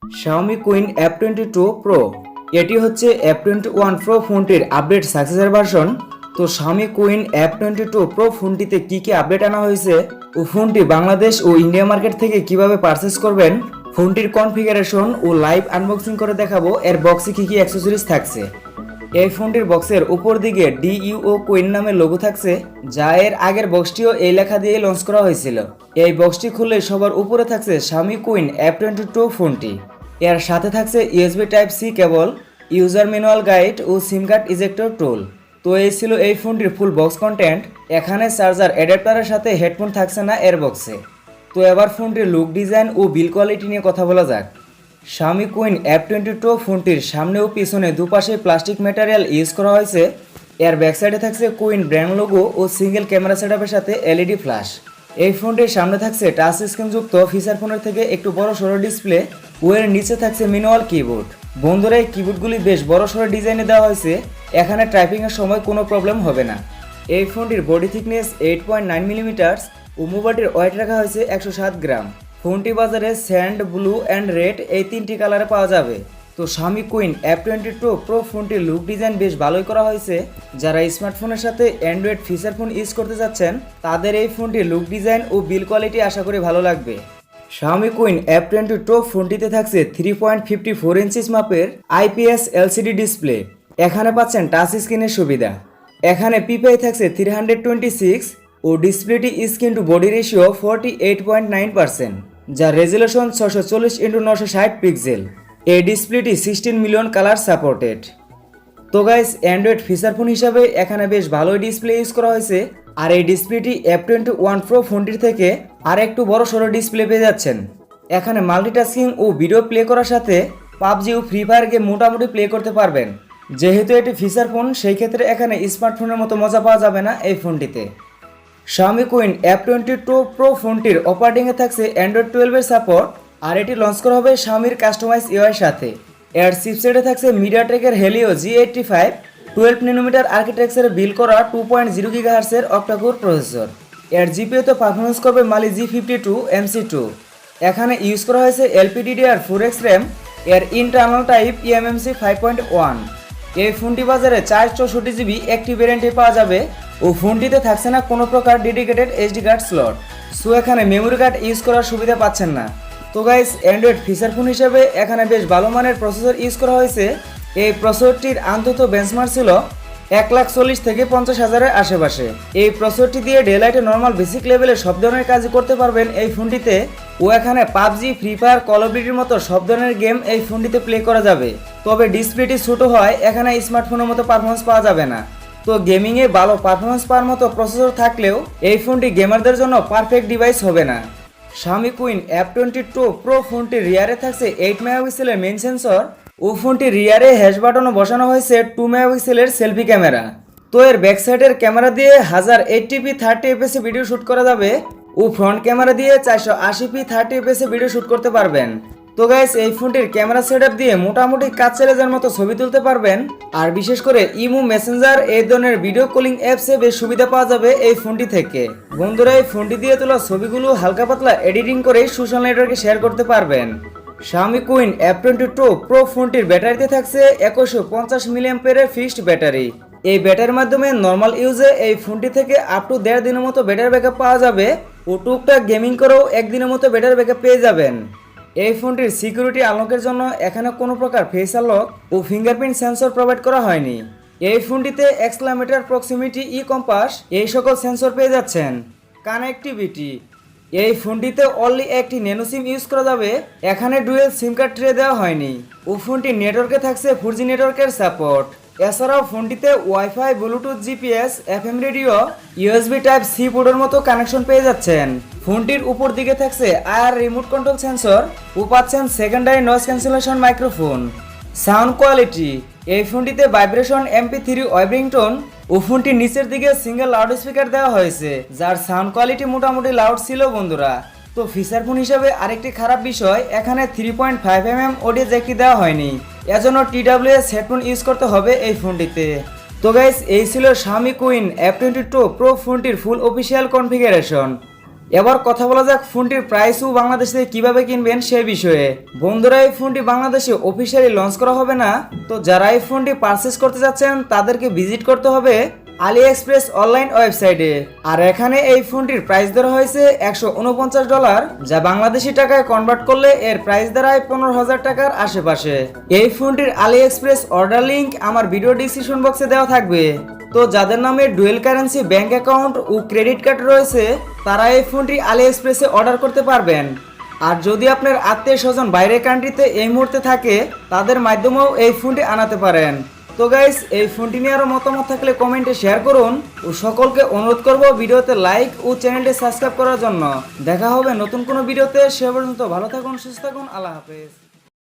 Xiomi Qin F22 Pro এটি হচ্ছে F21 Pro ফোনটির আপডেট সাকসেসর ভার্সন। তো Xiomi Qin F22 Pro ফোনটিতে কি কি আপডেট আনা হয়েছে ও ফোনটি বাংলাদেশ ও ইন্ডিয়া মার্কেট থেকে কিভাবে পারচেজ করবেন, ফোনটির কনফিগারেশন ও লাইভ আনবক্সিং করে দেখাবো এর বক্সে কি কি অ্যাক্সেসরিজ থাকছে। এই ফোনটির বক্সের উপর দিকে DUO কুইন নামের লোগো থাকছে, যা এর আগের বক্সটিও এই লেখা দিয়ে লঞ্চ করা হয়েছিল। এই বক্সটি খুললে সবার উপরে থাকছে Xiomi Qin F22 ফোনটি। এর সাথে থাকছে USB Type-C কেবল, ইউজার ম্যানুয়াল গাইড ও সিম কার্ড ইজেক্টর টুল। তো এই ছিল এই ফোনটির ফুল বক্স কন্টেন্ট। এখানে চার্জার অ্যাডাপ্টারের সাথে হেডফোন থাকছে না এর বক্সে। তো এবার ফোনটির লুক, ডিজাইন ও বিল কোয়ালিটি নিয়ে কথা বলা যাক। Xiomi Qin F22 ফোনটির সামনে ও পিছনে দুপাশে প্লাস্টিক ম্যাটেরিয়াল ইউজ করা হয়েছে। এর ব্যাক সাইডে থাকছে কুইন ব্র্যান্ড লোগো ও সিঙ্গেল ক্যামেরা সেটআপের সাথে LED ফ্ল্যাশ। এই ফোনটির সামনে থাকছে টাচ স্ক্রিন যুক্ত ফিচার ফোনের থেকে একটু বড় সড়ো ডিসপ্লে ও এর নিচে থাকছে ম্যানুয়াল কিবোর্ড। বন্ধুরা, এই কিবোর্ডগুলি বেশ বড় সড়ো ডিজাইনে দেওয়া হয়েছে, এখানে টাইপিংয়ের সময় কোনো প্রবলেম হবে না। এই ফোনটির বডি থিকনেস 8.9 মিলিমিটার ও মোবাইলটির ওয়েট রাখা হয়েছে 107 গ্রাম। ফোনটি বাজারে স্যান্ড, ব্লু অ্যান্ড রেড এই তিনটি কালারে পাওয়া যাবে। তো Xiomi Qin F22 Pro ফোনটির লুক ডিজাইন বেশ ভালোই করা হয়েছে। যারা স্মার্টফোনের সাথে অ্যান্ড্রয়েড ফিচার ফোন ইউজ করতে যাচ্ছেন তাদের এই ফোনটির লুক ডিজাইন ও বিল কোয়ালিটি আশা করি ভালো লাগবে। Xiomi Qin F22 ফোনটিতে থাকছে 3.54 ইঞ্চিস মাপের IPS LCD ডিসপ্লে। এখানে পাচ্ছেন টাচ স্ক্রিনের সুবিধা। এখানে পিপিআই থাকছে 326 ও ডিসপ্লেটি স্ক্রিন টু বডি রেশিও 48.9%, যার রেজুলেশন 640x960 পিক্সেল। এই ডিসপ্লেটি 16 মিলিয়ন কালার সাপোর্টেড। তো গাইস, অ্যান্ড্রয়েড ফিচার ফোন হিসাবে এখানে বেশ ভালোই ডিসপ্লে ইউজ করা হয়েছে। আর এই ডিসপ্লেটি F21 Pro ফোনটির থেকে আর একটু বড় সড়ো ডিসপ্লে পেয়ে যাচ্ছেন। এখানে মাল্টিটাস্কিং ও ভিডিও প্লে করার সাথে পাবজি ও ফ্রি ফায়ার গেম মোটামুটি প্লে করতে পারবেন। যেহেতু এটি ফিচার ফোন, সেই ক্ষেত্রে এখানে স্মার্টফোনের মতো মজা পাওয়া যাবে না এই ফোনটিতে। Xiomi Qin F22 Pro ফোনটির অপারেটিংয়ে থাকছে Android 12 এর সাপোর্ট, আর এটি লঞ্চ করা হবে Xiaomiর কাস্টমাইজ ইউআই সাথে। এর চিপসেটে থাকছে মিডিয়াটেকের হেলিও G85 12 ন্যানোমিটার আর্কিটেকচারে বিল্ড করা 2.0 GHz এর অক্টাকোর প্রসেসর। এর জিপিইউতে পারফরমেন্স করবে মালি G52 MC2। এখানে ইউজ করা হয়েছে LPDDR4X RAM। এর ইন্টারনাল টাইপ eMMC 5.1। এই ফোনটি বাজারে 464GB একটি ভ্যারিয়েন্টে পাওয়া যাবে ও ফোনটিতে থাকছে না কোনো প্রকার dedicated SD card slot. So এখানে মেমোরি কার্ড ইউজ করার সুবিধা পাচ্ছেন না। তো গাইস, অ্যান্ড্রয়েড ফিচার ফোন হিসেবে এখানে বেশ ভালো মানের প্রসেসর ইউজ করা হয়েছে। এই প্রসেসরটির অন্তত বেঞ্চমার্ক ছিল 1,40,000 থেকে 50,000-এর আশেপাশে। এই প্রসেসরটি দিয়ে ডে লাইটে নর্মাল বেসিক লেভেলে সব ধরনের কাজই করতে পারবেন এই ফোনটিতে। ও এখানে PUBG, free fire, call of ডিউটির মতো সব ধরনের গেম এই ফোনটিতে প্লে করা যাবে। তবে ডিসপ্লেটি ছোট হয়, এখানে স্মার্টফোনের মতো পারফরমেন্স পাওয়া যাবে না। তো গেমিংয়ে ভালো পারফরমেন্স পাওয়ার মতো প্রসেসর থাকলেও এই ফোনটি গেমারদের জন্য পারফেক্ট ডিভাইস হবে না। Xiomi Qin F22 Pro ফোনটির রিয়ারে থাকছে 8 মেগাপিক্সেলের মেইন সেন্সর ও ফোনটির রিয়ারে হ্যাশ বাটনও বসানো হয়েছে 2 মেগাপিক্সেলের সেলফি ক্যামেরা। তো এর ব্যাক সাইডের ক্যামেরা দিয়ে 1080p 30fps এ ভিডিও শ্যুট করা যাবে ও ফ্রন্ট ক্যামেরা দিয়ে 480p 30fps এ ভিডিও শ্যুট করতে পারবেন। তো গাইস, এই ফোনটির ক্যামেরা সেটআপ দিয়ে মোটামুটি কাজ চালিয়ে যাওয়ার মতো ছবি তুলতে পারবেন। আর বিশেষ করে ইমো, মেসেঞ্জার এই ধরনের ভিডিও কলিং অ্যাপসে বেশ সুবিধা পাওয়া যাবে এই ফোনটি থেকে। বন্ধুরা, এই ফোনটি দিয়ে তোলা ছবিগুলো হালকা পাতলা এডিটিং করে সোশ্যাল নেটওয়ার্কে শেয়ার করতে পারবেন। Xiomi Qin F22 Pro ফোনটির ব্যাটারিতে থাকছে 2150 mAh ফিক্সড ব্যাটারি। এই ব্যাটারির মাধ্যমে নর্মাল ইউজে এই ফোনটি থেকে আপ টু 1.5 দিনের মতো ব্যাটারি ব্যাকআপ পাওয়া যাবে ও টুকটাক গেমিং করেও একদিনের মতো ব্যাটারি ব্যাকআপ পেয়ে যাবেন। এই ফোনটির সিকিউরিটি আনলকের জন্য এখানে কোনো প্রকার ফেস আনলক ও ফিঙ্গারপ্রিন্ট সেন্সর প্রোভাইড করা হয়নি। এই ফোনটিতে এক্সেলেরোমিটার, প্রক্সিমিটি, কম্পাস এই সকল সেন্সর পেয়ে যাচ্ছেন। কানেক্টিভিটি, এই ফোনটিতে অনলি একটি ন্যানো সিম ইউজ করা যাবে, এখানে ডুয়েল সিম কার্ড ট্রে দেওয়া হয়নি ও ফোনটির নেটওয়ার্কে থাকছে 4G নেটওয়ার্কের সাপোর্ট। এছাড়াও ফোনটিতে WiFi, bluetooth, GPS, FM radio, USB Type-C পোর্টের মতো কানেকশন পেয়ে যাচ্ছেন। ফোনটির উপর দিকে থাকছে IR রিমোট কন্ট্রোল সেন্সর ও পাচ্ছেন secondary noise cancellation microphone. Sound quality, এই ফোনটিতে ভাইব্রেশন, MP3 ওয়েব রিংটোন ও ফোনটির নিচের দিকে সিঙ্গেল লাউড স্পিকার দেওয়া হয়েছে, যার সাউন্ড কোয়ালিটি মোটামুটি লাউড ছিল বন্ধুরা। তো ফিচার ফোন হিসেবে আরেকটি খারাপ বিষয়, এখানে 3.5mm অডিও জ্যাকটি দেওয়া হয়নি, এজন্য TWS হেডফোন ইউজ করতে হবে এই ফোনটিতে। তো গাইস, এই ছিল Xiomi Qin F22 Pro ফোনটির ফুল অফিসিয়াল কনফিগারেশন। এবার কথা বলা যাক ফোনটির প্রাইস ও বাংলাদেশে কিভাবে কিনবেন সে বিষয়ে। বন্ধুরা, এই ফোনটি বাংলাদেশে অফিসিয়ালি লঞ্চ করা হবে না, তো যারা এই ফোনটি পারচেস করতে যাচ্ছেন তাদেরকে ভিজিট করতে হবে আলি এক্সপ্রেস অনলাইন ওয়েবসাইটে। আর এখানে এই ফোনটির প্রাইস ধরা হয়েছে $149, যা বাংলাদেশি টাকায় কনভার্ট করলে এর প্রাইস দাঁড়ায় 15,000 টাকার আশেপাশে। এই ফোনটির আলি এক্সপ্রেস অর্ডার লিংক আমার ভিডিও ডিসক্রিপশন বক্সে দেওয়া থাকবে। তো যাদের নামে ডুয়েল কারেন্সি ব্যাংক অ্যাকাউন্ট ও ক্রেডিট কার্ড রয়েছে তারা এই ফোনটি আলি এক্সপ্রেসে অর্ডার করতে পারবেন। আর যদি আপনার আত্মীয় স্বজন বাইরের কান্ট্রিতে এই মুহূর্তে থাকে তাদের মাধ্যমেও এই ফোনটি আনাতে পারেন। তো গাইস, এই ফোনটি নিয়ে আরও মতামত থাকলে কমেন্টে শেয়ার করুন ও সকলকে অনুরোধ করব ভিডিওতে লাইক ও চ্যানেলটি সাবস্ক্রাইব করার জন্য। দেখা হবে নতুন কোনো ভিডিওতে, সে পর্যন্ত ভালো থাকুন, সুস্থ থাকুন, আল্লাহ হাফেজ।